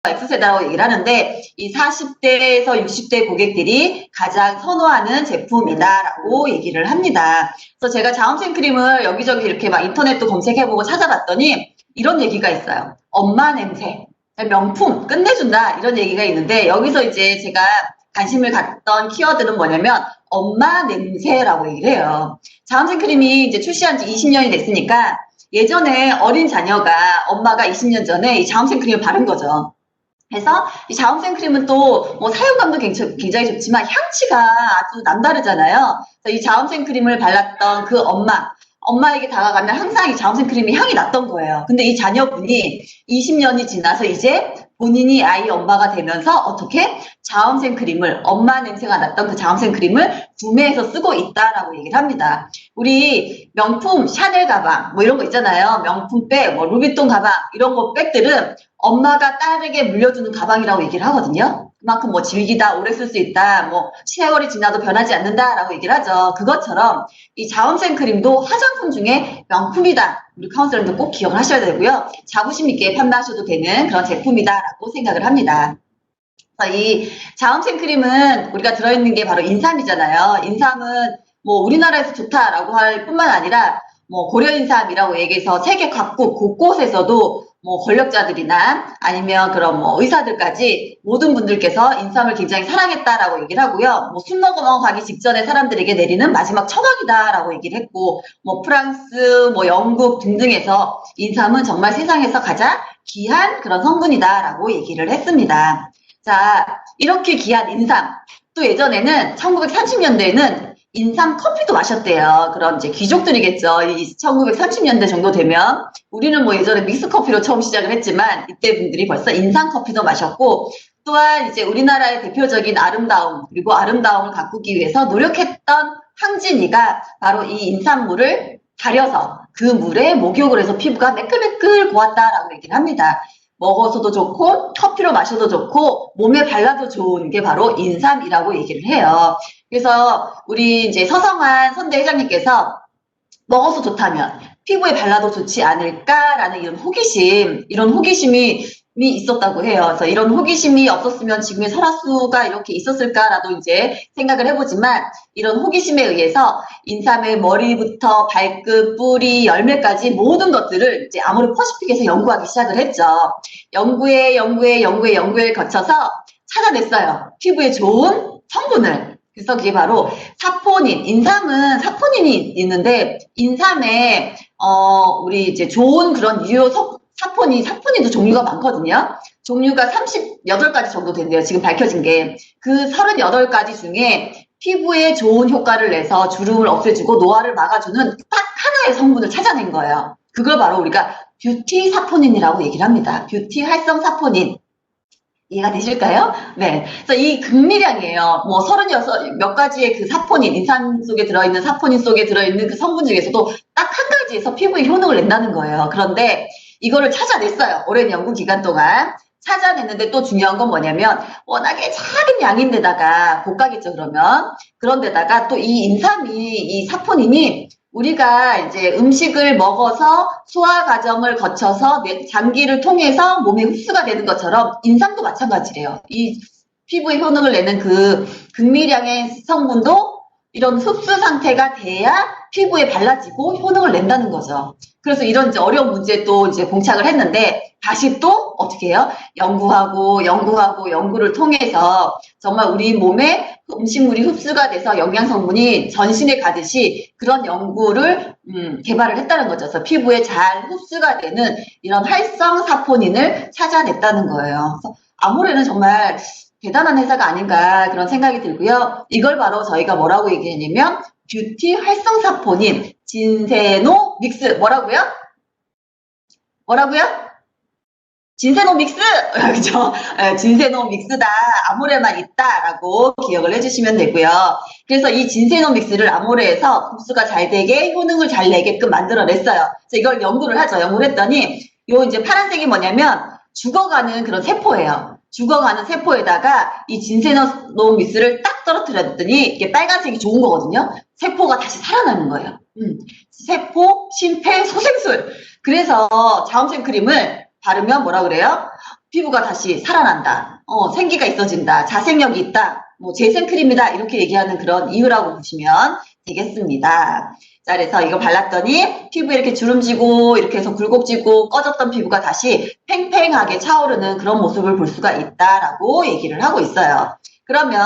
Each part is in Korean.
X세대라고 얘기를 하는데 이 40대에서 60대 고객들이 가장 선호하는 제품이다라고 얘기를 합니다. 그래서 제가 자음생 크림을 여기저기 이렇게 막 인터넷도 검색해보고 찾아봤더니 이런 얘기가 있어요. 엄마 냄새, 명품, 끝내준다 이런 얘기가 있는데 여기서 이제 제가 관심을 갖던 키워드는 뭐냐면 엄마 냄새라고 얘기를 해요. 자음생 크림이 이제 출시한 지 20년이 됐으니까 예전에 어린 자녀가 엄마가 20년 전에 이 자음생 크림을 바른 거죠. 그래서 이 자음생 크림은 또 뭐 사용감도 굉장히 좋지만 향치가 아주 남다르잖아요. 그래서 이 자음생 크림을 발랐던 그 엄마에게 다가가면 항상 이 자음생 크림이 향이 났던 거예요. 근데 이 자녀분이 20년이 지나서 이제 본인이 아이 엄마가 되면서 어떻게 자음생 크림을 엄마 냄새가 났던 그 자음생 크림을 구매해서 쓰고 있다라고 얘기를 합니다. 우리 명품 샤넬 가방 뭐 이런 거 있잖아요. 명품 백, 뭐 루비통 가방 이런 거 백들은 엄마가 딸에게 물려주는 가방이라고 얘기를 하거든요. 그만큼 뭐 질기다, 오래 쓸 수 있다, 뭐 세월이 지나도 변하지 않는다라고 얘기를 하죠. 그것처럼 이 자음생 크림도 화장품 중에 명품이다. 우리 카운슬러님도 꼭 기억을 하셔야 되고요. 자부심 있게 판매하셔도 되는 그런 제품이다라고 생각을 합니다. 이 자음생 크림은 우리가 들어있는 게 바로 인삼이잖아요. 인삼은 뭐 우리나라에서 좋다라고 할 뿐만 아니라 뭐 고려인삼이라고 얘기해서 세계 각국 곳곳에서도 뭐 권력자들이나 아니면 그런 뭐 의사들까지 모든 분들께서 인삼을 굉장히 사랑했다라고 얘기를 하고요. 뭐 술 먹어 가기 직전에 사람들에게 내리는 마지막 처방이다라고 얘기를 했고, 뭐 프랑스, 뭐 영국 등등에서 인삼은 정말 세상에서 가장 귀한 그런 성분이다라고 얘기를 했습니다. 자, 이렇게 귀한 인삼. 또 예전에는 1930년대에는 인삼 커피도 마셨대요. 그런 이제 귀족들이겠죠. 이 1930년대 정도 되면 우리는 뭐 예전에 믹스 커피로 처음 시작을 했지만 이때 분들이 벌써 인삼 커피도 마셨고 또한 이제 우리나라의 대표적인 아름다움 그리고 아름다움을 가꾸기 위해서 노력했던 항진이가 바로 이 인삼물을 달여서 그 물에 목욕을 해서 피부가 매끌매끌 고왔다라고 얘기를 합니다. 먹어서도 좋고 커피로 마셔도 좋고 몸에 발라도 좋은 게 바로 인삼이라고 얘기를 해요. 그래서 우리 이제 서성한 선대 회장님께서 먹어서 좋다면 피부에 발라도 좋지 않을까라는 이런 호기심이 있었다고 해요. 그래서 이런 호기심이 없었으면 지금의 설화수가 이렇게 있었을까라도 이제 생각을 해보지만 이런 호기심에 의해서 인삼의 머리부터 발끝, 뿌리, 열매까지 모든 것들을 이제 아모르 퍼시픽에서 연구하기 시작을 했죠. 연구에 거쳐서 찾아냈어요. 피부에 좋은 성분을. 그래서 그게 바로 사포닌, 인삼은 사포닌이 있는데 인삼에 우리 이제 좋은 그런 유효 사포닌도 종류가 많거든요. 종류가 38가지 정도 된대요. 지금 밝혀진 게. 그 38가지 중에 피부에 좋은 효과를 내서 주름을 없애주고 노화를 막아주는 딱 하나의 성분을 찾아낸 거예요. 그걸 바로 우리가 뷰티 사포닌이라고 얘기를 합니다. 뷰티 활성 사포닌. 이해가 되실까요? 네. 그래서 이 극미량이에요. 뭐 36 몇 가지의 그 사포닌, 인삼 속에 들어있는 사포닌 속에 들어있는 그 성분 중에서도 딱 한 가지에서 피부에 효능을 낸다는 거예요. 그런데 이거를 찾아냈어요. 오랜 연구 기간 동안. 찾아냈는데 또 중요한 건 뭐냐면 워낙에 작은 양인데다가 볶아겠죠 그러면. 그런데다가 또 이 사포닌이 우리가 이제 음식을 먹어서 소화 과정을 거쳐서 장기를 통해서 몸에 흡수가 되는 것처럼 인삼도 마찬가지래요. 이 피부에 효능을 내는 그 극미량의 성분도 이런 흡수 상태가 돼야 피부에 발라지고 효능을 낸다는 거죠. 그래서 이런 이제 어려운 문제에 또 이제 봉착을 했는데 다시 또 어떻게 해요? 연구를 통해서 정말 우리 몸에 음식물이 흡수가 돼서 영양 성분이 전신에 가듯이 그런 연구를 개발을 했다는 거죠. 그래서 피부에 잘 흡수가 되는 이런 활성 사포닌을 찾아냈다는 거예요. 그래서 아모레는 정말 대단한 회사가 아닌가 그런 생각이 들고요. 이걸 바로 저희가 뭐라고 얘기했냐면 뷰티 활성 사포닌 진세노 믹스 뭐라고요? 진세노 믹스! 그죠? 진세노 믹스다. 아모레만 있다라고 기억을 해주시면 되고요. 그래서 이 진세노 믹스를 아모레에서 흡수가 잘 되게 효능을 잘 내게끔 만들어냈어요. 그래서 이걸 연구를 하죠. 연구를 했더니 요 이제 파란색이 뭐냐면 죽어가는 그런 세포예요. 죽어가는 세포에다가 이 진세노 믹스를 딱 떨어뜨렸더니 이게 빨간색이 좋은 거거든요. 세포가 다시 살아나는 거예요. 세포, 심폐, 소생술. 그래서 자음생 크림을 바르면 뭐라 그래요? 피부가 다시 살아난다. 생기가 있어진다. 자생력이 있다. 뭐 재생크림이다. 이렇게 얘기하는 그런 이유라고 보시면 되겠습니다. 자, 그래서 이거 발랐더니 피부에 이렇게 주름지고 이렇게 해서 굴곡지고 꺼졌던 피부가 다시 팽팽하게 차오르는 그런 모습을 볼 수가 있다라고 얘기를 하고 있어요. 그러면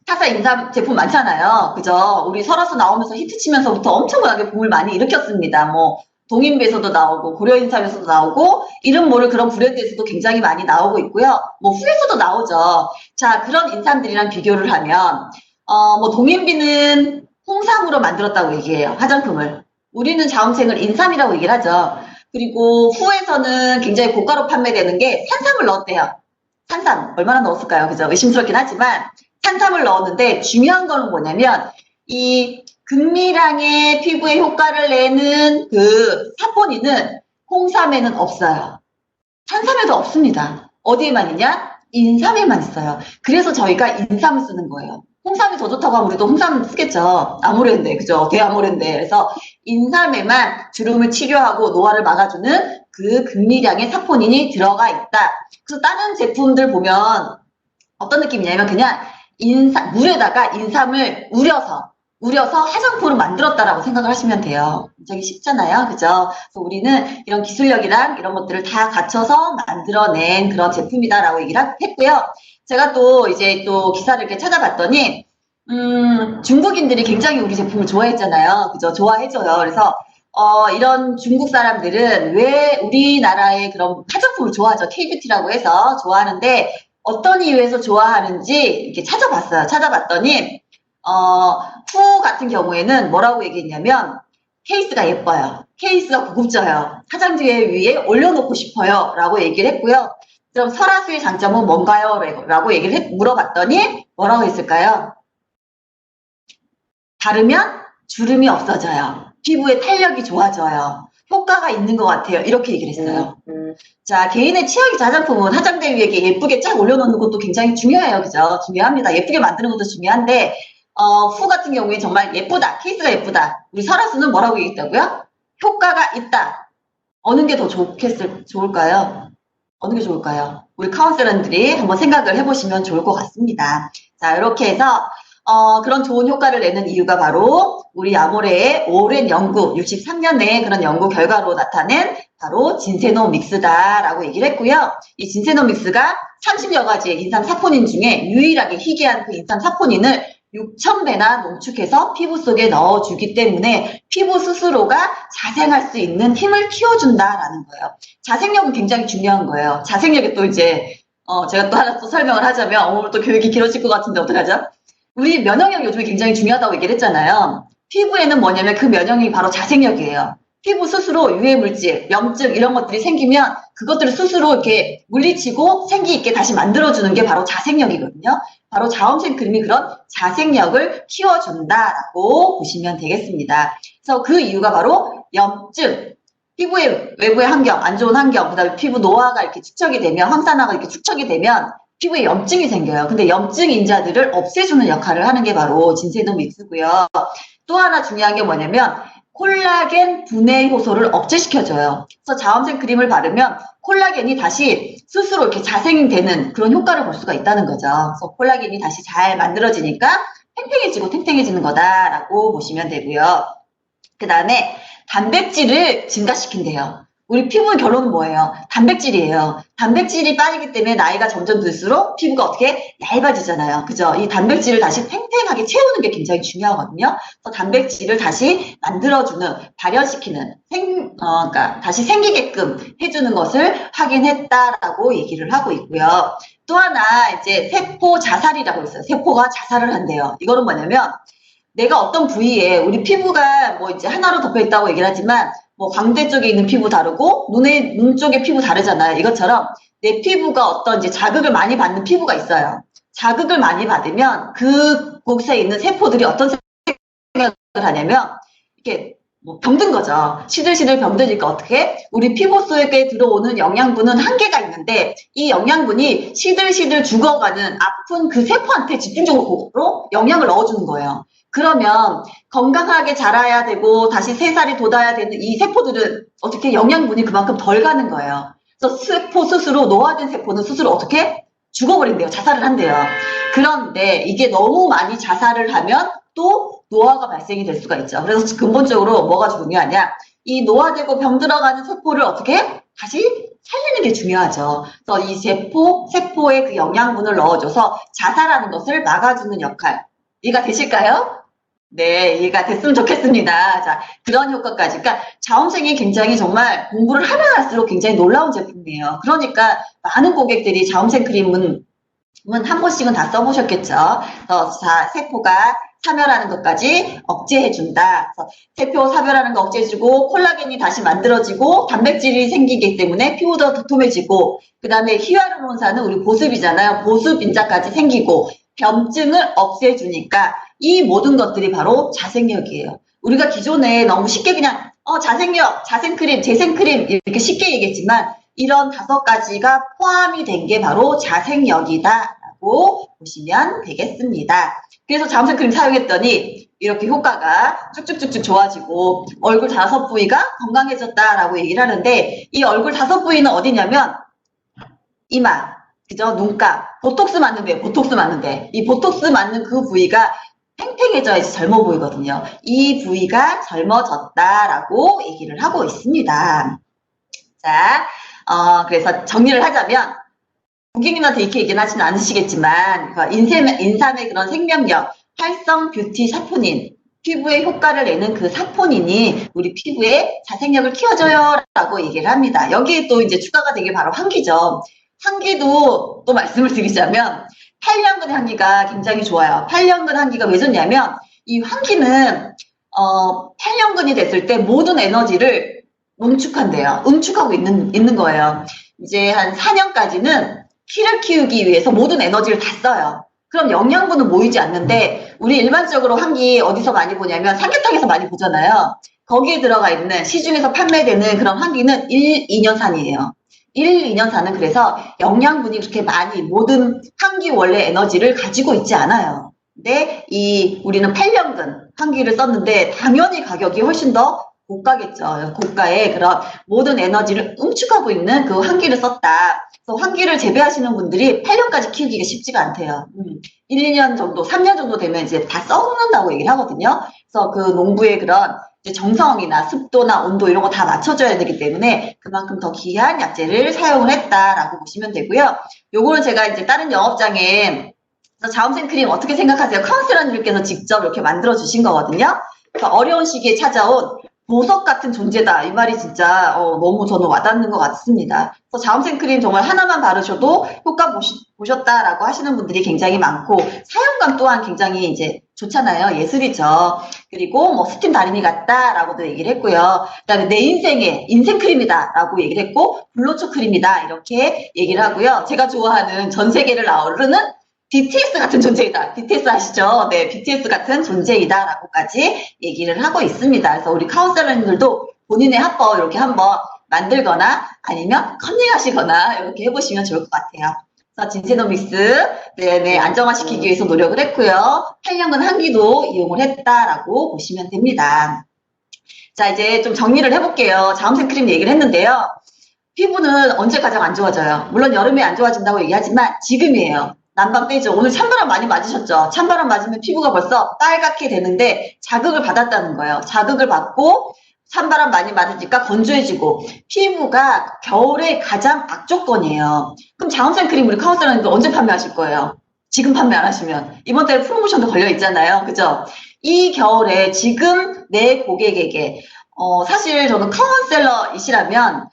타사 인삼 제품 많잖아요. 그죠? 우리 설화수 나오면서 히트치면서부터 엄청나게 붐을 많이 일으켰습니다. 뭐 동인배에서도 나오고 고려인삼에서도 나오고 이름 모를 그런 브랜드에서도 굉장히 많이 나오고 있고요. 뭐 후에서도 나오죠. 자, 그런 인삼들이랑 비교를 하면 뭐 동인비는 홍삼으로 만들었다고 얘기해요. 화장품을. 우리는 자음생을 인삼이라고 얘기를 하죠. 그리고 후에서는 굉장히 고가로 판매되는 게 산삼을 넣었대요. 산삼 얼마나 넣었을까요? 그죠? 의심스럽긴 하지만 산삼을 넣었는데 중요한 거는 뭐냐면 이 극미량의 피부에 효과를 내는 그 사포닌은 홍삼에는 없어요. 산삼에도 없습니다. 어디에만 있냐? 인삼에만 있어요. 그래서 저희가 인삼을 쓰는 거예요. 홍삼이 더 좋다고 하면 우리도 홍삼 쓰겠죠. 아모레인데, 그죠? 대아모레인데. 그래서 인삼에만 주름을 치료하고 노화를 막아주는 그 극미량의 사포닌이 들어가 있다. 그래서 다른 제품들 보면 어떤 느낌이냐면 그냥 물에다가 인삼을 우려서 화장품을 만들었다라고 생각을 하시면 돼요. 굉장히 쉽잖아요. 그죠? 그래서 우리는 이런 기술력이랑 이런 것들을 다 갖춰서 만들어낸 그런 제품이다라고 얘기를 했고요. 제가 또 이제 또 기사를 이렇게 찾아봤더니, 중국인들이 굉장히 우리 제품을 좋아했잖아요. 그죠? 좋아해줘요. 그래서, 이런 중국 사람들은 왜 우리나라의 그런 화장품을 좋아하죠? K-뷰티라고 해서 좋아하는데, 어떤 이유에서 좋아하는지 이렇게 찾아봤어요. 찾아봤더니, 후 같은 경우에는 뭐라고 얘기했냐면, 케이스가 예뻐요. 케이스가 고급져요. 화장지 위에 올려놓고 싶어요. 라고 얘기를 했고요. 그럼 설화수의 장점은 뭔가요? 라고 얘기를 물어봤더니, 뭐라고 했을까요? 바르면 주름이 없어져요. 피부의 탄력이 좋아져요. 효과가 있는 것 같아요. 이렇게 얘기를 했어요. 자, 개인의 취향이자 화장품은 화장대 위에 예쁘게 쫙 올려놓는 것도 굉장히 중요해요. 그죠? 중요합니다. 예쁘게 만드는 것도 중요한데, 후 같은 경우에 정말 예쁘다. 케이스가 예쁘다. 우리 설화수는 뭐라고 얘기했다고요? 효과가 있다. 어느 게 더 좋을까요? 어느 게 좋을까요? 우리 카운셀러들이 한번 생각을 해보시면 좋을 것 같습니다. 자, 이렇게 해서 그런 좋은 효과를 내는 이유가 바로 우리 아모레의 오랜 연구, 63년 내에 그런 연구 결과로 나타낸 바로 진세노믹스다라고 얘기를 했고요. 이 진세노믹스가 30여 가지의 인삼 사포닌 중에 유일하게 희귀한 그 인삼 사포닌을 6,000배나 농축해서 피부 속에 넣어주기 때문에 피부 스스로가 자생할 수 있는 힘을 키워준다라는 거예요. 자생력은 굉장히 중요한 거예요. 자생력이 또 이제 제가 또 하나 또 설명을 하자면 오늘 또 교육이 길어질 것 같은데 어떡하죠? 우리 면역력 요즘에 굉장히 중요하다고 얘기를 했잖아요. 피부에는 뭐냐면 그 면역력이 바로 자생력이에요. 피부 스스로 유해물질, 염증 이런 것들이 생기면 그것들을 스스로 이렇게 물리치고 생기 있게 다시 만들어주는 게 바로 자생력이거든요. 바로 자음생 크림이 그런 자생력을 키워준다라고 보시면 되겠습니다. 그래서 그 이유가 바로 염증, 피부의 외부의 환경, 안 좋은 환경, 그 다음에 피부 노화가 이렇게 축적이 되면, 황산화가 이렇게 축적이 되면 피부에 염증이 생겨요. 근데 염증 인자들을 없애주는 역할을 하는 게 바로 진세노믹스고요. 또 하나 중요한 게 뭐냐면 콜라겐 분해 효소를 억제시켜줘요. 그래서 자음생 크림을 바르면 콜라겐이 다시 스스로 이렇게 자생되는 그런 효과를 볼 수가 있다는 거죠. 그래서 콜라겐이 다시 잘 만들어지니까 팽팽해지고 탱탱해지는 거다라고 보시면 되고요. 그 다음에 단백질을 증가시킨대요. 우리 피부의 결론은 뭐예요? 단백질이에요. 단백질이 빠지기 때문에 나이가 점점 들수록 피부가 어떻게 얇아지잖아요. 그죠? 이 단백질을 다시 팽팽하게 채우는 게 굉장히 중요하거든요. 그래서 단백질을 다시 만들어주는, 발현시키는, 그러니까 다시 생기게끔 해주는 것을 확인했다라고 얘기를 하고 있고요. 또 하나 이제 세포 자살이라고 있어요. 세포가 자살을 한대요. 이거는 뭐냐면 내가 어떤 부위에 우리 피부가 뭐 이제 하나로 덮여 있다고 얘기를 하지만 뭐 광대 쪽에 있는 피부 다르고 눈 쪽에 피부 다르잖아요. 이것처럼 내 피부가 어떤 이제 자극을 많이 받는 피부가 있어요. 자극을 많이 받으면 그곳에 있는 세포들이 어떤 생각을 하냐면 이렇게 뭐 병든 거죠. 시들시들 병드니까 어떻게? 우리 피부 속에 들어오는 영양분은 한계가 있는데 이 영양분이 시들시들 죽어가는 아픈 그 세포한테 집중적으로 영양을 넣어주는 거예요. 그러면 건강하게 자라야 되고 다시 새살이 돋아야 되는 이 세포들은 어떻게 영양분이 그만큼 덜 가는 거예요. 그래서 세포 스스로, 노화된 세포는 스스로 어떻게? 죽어버린대요. 자살을 한대요. 그런데 이게 너무 많이 자살을 하면 또 노화가 발생이 될 수가 있죠. 그래서 근본적으로 뭐가 중요하냐? 이 노화되고 병들어가는 세포를 어떻게? 다시 살리는 게 중요하죠. 그래서 이 세포에 그 영양분을 넣어줘서 자살하는 것을 막아주는 역할. 이해가 되실까요? 네, 이해가 됐으면 좋겠습니다. 자, 그런 효과까지. 그러니까 자원생이 굉장히 정말 공부를 하면 할수록 굉장히 놀라운 제품이에요. 그러니까 많은 고객들이 자원생 크림은 한 번씩은 다 써보셨겠죠. 자, 세포가 사멸하는 것까지 억제해준다. 세포 사멸하는 거 억제해주고 콜라겐이 다시 만들어지고 단백질이 생기기 때문에 피부도 도톰해지고 그 다음에 히알루론산은 우리 보습이잖아요. 보습 인자까지 생기고 병증을 없애주니까 이 모든 것들이 바로 자생력이에요. 우리가 기존에 너무 쉽게 그냥 자생력, 자생크림, 재생크림 이렇게 쉽게 얘기했지만 이런 5가지가 포함이 된 게 바로 자생력이다라고 보시면 되겠습니다. 그래서 자음생 크림 사용했더니 이렇게 효과가 쭉쭉쭉쭉 좋아지고 얼굴 5부위가 건강해졌다라고 얘기를 하는데 이 얼굴 5부위는 어디냐면 이마, 그죠? 눈가, 보톡스 맞는데, 보톡스 맞는데 이 보톡스 맞는 그 부위가 팽팽해져야지 젊어 보이거든요. 이 부위가 젊어졌다라고 얘기를 하고 있습니다. 자, 그래서 정리를 하자면 고객님한테 이렇게 얘기는 하지는 않으시겠지만 인삼의 그런 생명력, 활성 뷰티 사포닌, 피부에 효과를 내는 그 사포닌이 우리 피부에 자생력을 키워줘요 라고 얘기를 합니다. 여기에 또 이제 추가가 되게 바로 환기죠. 환기도 또 말씀을 드리자면 8년근 환기가 굉장히 좋아요. 8년근 환기가 왜 좋냐면 이 환기는 8년근이 됐을 때 모든 에너지를 응축하고 있는 거예요. 이제 한 4년까지는 키를 키우기 위해서 모든 에너지를 다 써요. 그럼 영양분은 모이지 않는데 우리 일반적으로 환기 어디서 많이 보냐면 삼계탕에서 많이 보잖아요. 거기에 들어가 있는 시중에서 판매되는 그런 환기는 1, 2년산이에요. 1, 2년산은 그래서 영양분이 그렇게 많이 모든 환기 원래 에너지를 가지고 있지 않아요. 근데 우리는 8년근 환기를 썼는데 당연히 가격이 훨씬 더 고가겠죠. 고가의 그런 모든 에너지를 응축하고 있는 그 환기를 썼다. 그래서 환기를 재배하시는 분들이 8년까지 키우기가 쉽지가 않대요. 1, 2년 정도, 3년 정도 되면 이제 다 썩는다고 얘기를 하거든요. 그래서 그 농부의 그런 이제 정성이나 습도나 온도 이런 거 다 맞춰줘야 되기 때문에 그만큼 더 귀한 약재를 사용을 했다라고 보시면 되고요. 요거는 제가 이제 다른 영업장에 자음생 크림 어떻게 생각하세요? 카운셀러님께서 직접 이렇게 만들어 주신 거거든요. 그래서 어려운 시기에 찾아온 보석 같은 존재다. 이 말이 진짜 너무 저는 와닿는 것 같습니다. 그래서 자음생 크림 정말 하나만 바르셔도 효과 보셨다라고 하시는 분들이 굉장히 많고 사용감 또한 굉장히 이제 좋잖아요. 예술이죠. 그리고 뭐 스팀 다리미 같다라고도 얘기를 했고요. 그다음에 내 인생의 인생 크림이다라고 얘기를 했고 블로초 크림이다 이렇게 얘기를 하고요. 제가 좋아하는 전 세계를 아우르는 BTS 같은 존재이다. BTS 아시죠? 네, BTS 같은 존재이다. 라고까지 얘기를 하고 있습니다. 그래서 우리 카운셀러님들도 본인의 합법 이렇게 한번 만들거나 아니면 컨닝하시거나 이렇게 해보시면 좋을 것 같아요. 그래서 진세노믹스, 네네, 안정화시키기 위해서 노력을 했고요. 8년근 환기도 이용을 했다라고 보시면 됩니다. 자, 이제 좀 정리를 해볼게요. 자음생 크림 얘기를 했는데요. 피부는 언제 가장 안 좋아져요? 물론 여름에 안 좋아진다고 얘기하지만 지금이에요. 난방 때죠. 오늘 찬바람 많이 맞으셨죠? 찬바람 맞으면 피부가 벌써 빨갛게 되는데 자극을 받았다는 거예요. 자극을 받고 찬바람 많이 맞으니까 건조해지고 피부가 겨울에 가장 악조건이에요. 그럼 자음생 크림 우리 카운셀러님들 언제 판매하실 거예요? 지금 판매 안 하시면 이번 달에 프로모션도 걸려 있잖아요. 그죠? 이 겨울에 지금 내 고객에게 사실 저는 카운셀러이시라면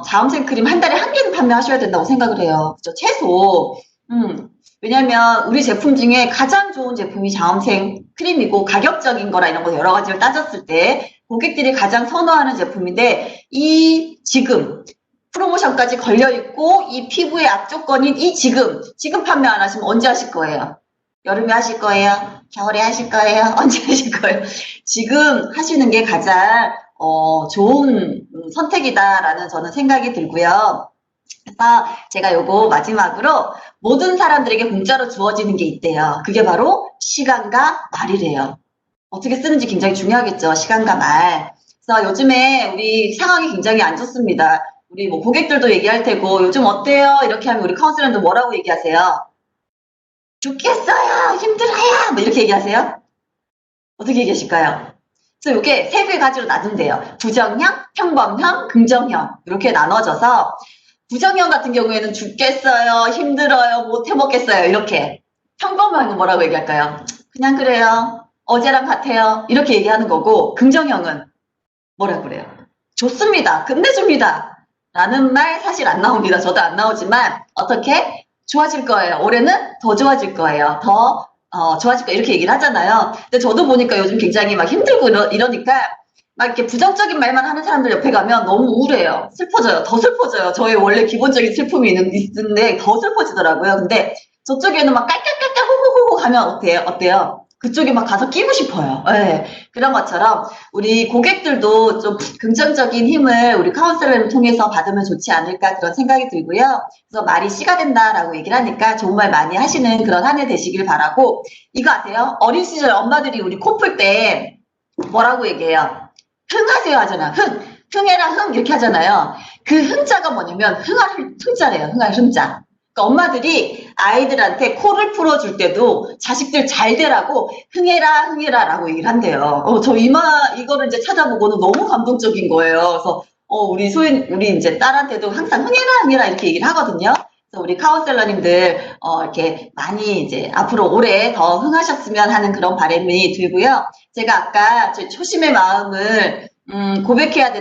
자음생 크림 한 달에 1개는 판매하셔야 된다고 생각을 해요. 그죠? 최소. 왜냐면 우리 제품 중에 가장 좋은 제품이 자음생 크림이고 가격적인 거라 이런 거 여러 가지를 따졌을 때 고객들이 가장 선호하는 제품인데 지금 프로모션까지 걸려있고 이 피부의 악조건인 지금 판매 안 하시면 언제 하실 거예요? 여름에 하실 거예요? 겨울에 하실 거예요? 언제 하실 거예요? 지금 하시는 게 가장 좋은 선택이다라는 저는 생각이 들고요. 그래서 제가 요거 마지막으로 모든 사람들에게 공짜로 주어지는 게 있대요. 그게 바로 시간과 말이래요. 어떻게 쓰는지 굉장히 중요하겠죠. 시간과 말. 그래서 요즘에 우리 상황이 굉장히 안 좋습니다. 우리 뭐 고객들도 얘기할 테고, 요즘 어때요? 이렇게 하면 우리 카운슬러님도 뭐라고 얘기하세요? 죽겠어요! 힘들어요! 뭐 이렇게 얘기하세요? 어떻게 얘기하실까요? 그래서 이게 세 개 가지로 나눈대요. 부정형, 평범형, 긍정형. 이렇게 나눠져서, 부정형 같은 경우에는 죽겠어요, 힘들어요, 못 해먹겠어요, 이렇게. 평범형은 뭐라고 얘기할까요? 그냥 그래요. 어제랑 같아요. 이렇게 얘기하는 거고, 긍정형은 뭐라 그래요? 좋습니다. 끝내줍니다. 라는 말 사실 안 나옵니다. 저도 안 나오지만 어떻게? 좋아질 거예요. 올해는 더 좋아질 거예요. 더 좋아질 거예요. 이렇게 얘기를 하잖아요. 근데 저도 보니까 요즘 굉장히 막 힘들고 이러니까 막 이렇게 부정적인 말만 하는 사람들 옆에 가면 너무 우울해요. 슬퍼져요. 더 슬퍼져요. 저의 원래 기본적인 슬픔이 있는데 더 슬퍼지더라고요. 근데 저쪽에는 막 깔깔깔깔 호호호호 하면 어때요? 그쪽에 막 가서 끼고 싶어요. 네. 그런 것처럼 우리 고객들도 좀 긍정적인 힘을 우리 카운셀러를 통해서 받으면 좋지 않을까 그런 생각이 들고요. 그래서 말이 씨가 된다라고 얘기를 하니까 좋은 말 많이 하시는 그런 한 해 되시길 바라고, 이거 아세요? 어린 시절 엄마들이 우리 코 풀 때 뭐라고 얘기해요? 흥하세요 하잖아. 흥해라 흥 이렇게 하잖아요. 그 흥자가 뭐냐면 흥할 흥자래요. 흥할 흥자. 그러니까 엄마들이 아이들한테 코를 풀어줄 때도 자식들 잘 되라고 흥해라 라고 얘기를 한대요. 저 이거를 이제 찾아보고는 너무 감동적인 거예요. 그래서 우리 이제 딸한테도 항상 흥해라 이렇게 얘기를 하거든요. 그래서 우리 카운셀러님들 이렇게 많이 이제 앞으로 올해 더 흥하셨으면 하는 그런 바람이 들고요. 제가 아까 제 초심의 마음을 고백해야 되는